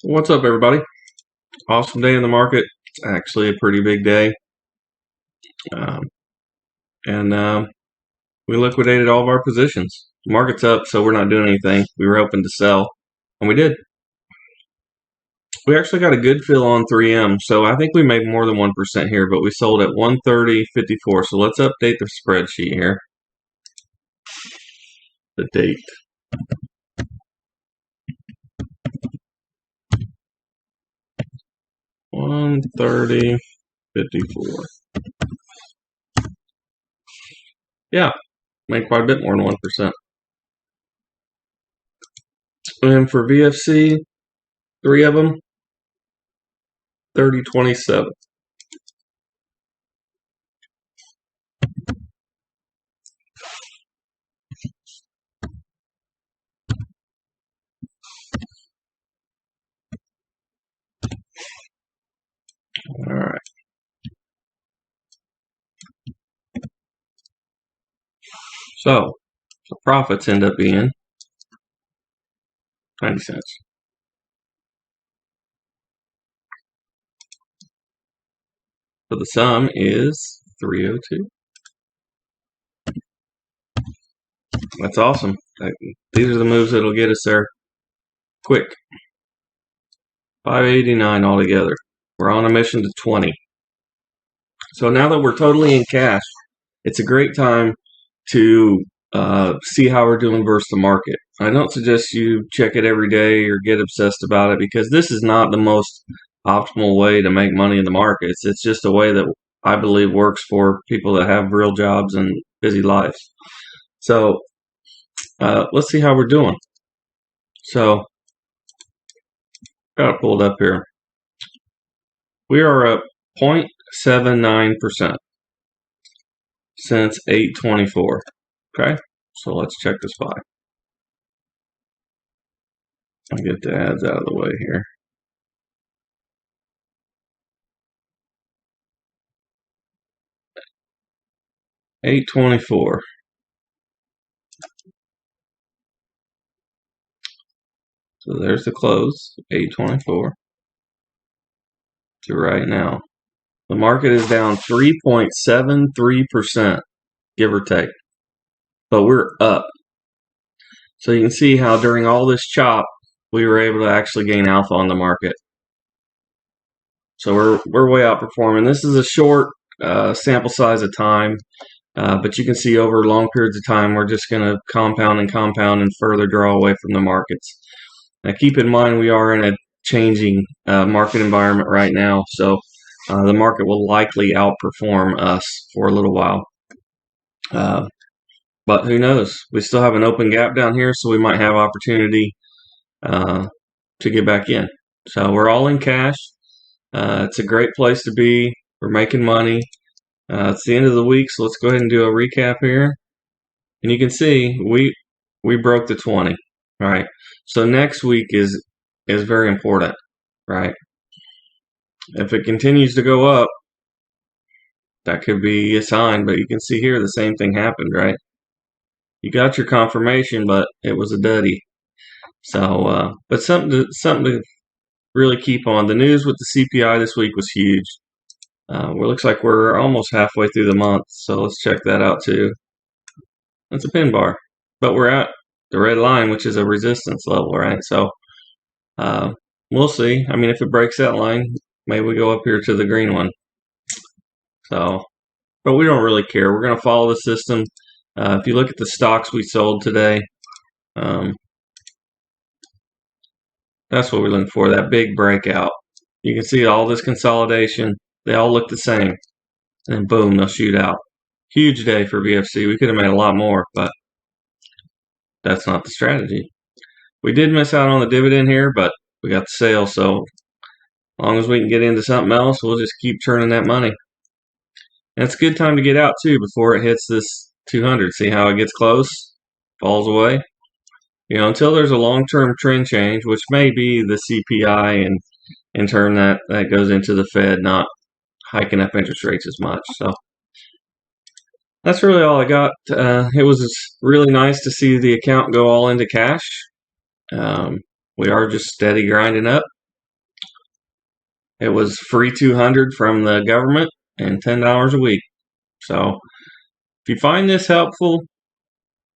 What's up, everybody? Awesome day in the market. It's actually a pretty big day. Um, and we liquidated all of our positions. The market's up, so we're not doing anything. We were hoping to sell, and we did. We actually got a good fill on 3M, so I think we made more than 1% here, but we sold at 130.54. So let's update the spreadsheet here. The date. $130.54. Yeah, made quite a bit more than 1%. And for VFC, 3 of them, 30.27. All right. So the profits end up being 90 cents. So the sum is 302. That's awesome. These are the moves that'll get us there quick. 589 altogether. We're on a mission to 20. So now that we're totally in cash, it's a great time to see how we're doing versus the market. I don't suggest you check it every day or get obsessed about it, because this is not the most optimal way to make money in the markets. It's just a way that I believe works for people that have real jobs and busy lives. So let's see how we're doing. So got it pulled up here. We are up 0.79% since 8/24. Okay, so let's check the SPY. I'll get the ads out of the way here. $8.24. So there's the close, 8/24 to right now. The market is down 3.73%, give or take, but we're up. So you can see how during all this chop, we were able to actually gain alpha on the market. So we're way outperforming. This is a short sample size of time, but you can see over long periods of time, we're just going to compound and further draw away from the markets. Now, keep in mind, we are in a changing market environment right now, so the market will likely outperform us for a little while. But who knows? We still have an open gap down here, so we might have opportunity to get back in. So we're all in cash. It's a great place to be. We're making money. It's the end of the week, so let's go ahead and do a recap here. And you can see we broke the 20, right? So next week is very important, right? If it continues to go up, that could be a sign, but you can see here the same thing happened, right? You got your confirmation, but it was a duddy. So, but something to really keep on. The news with the CPI this week was huge. Well, it looks like we're almost halfway through the month, so let's check that out too. It's a pin bar, but we're at the red line, which is a resistance level, right? So we'll see. I mean, if it breaks that line, maybe we go up here to the green one. So, but we don't really care. We're going to follow the system. If you look at the stocks we sold today, that's what we're looking for, that big breakout. You can see all this consolidation. They all look the same. And boom, they'll shoot out. Huge day for VFC. We could have made a lot more, but that's not the strategy. We did miss out on the dividend here, but we got the sale, so as long as we can get into something else, we'll just keep churning that money. And it's a good time to get out too before it hits this 200. See how it gets close, falls away. You know, until there's a long-term trend change, which may be the CPI, and in turn that goes into the Fed not hiking up interest rates as much. So that's really all I got. It was really nice to see the account go all into cash. We are just steady grinding up. It was free 200 from the government and $10 a week. So if you find this helpful,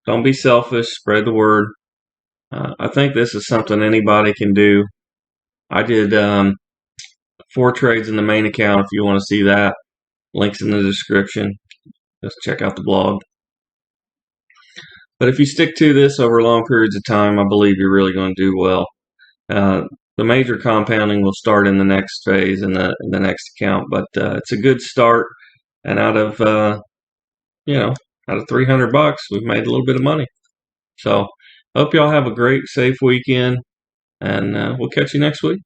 don't be selfish. Spread the word. I think this is something anybody can do. I did 4 trades in the main account. If you want to see that, links in the description. Just check out the blog. But if you stick to this over long periods of time, I believe you're really going to do well. The major compounding will start in the next phase in the next account, but it's a good start. And out of out of $300, we've made a little bit of money. So hope y'all have a great, safe weekend, and we'll catch you next week.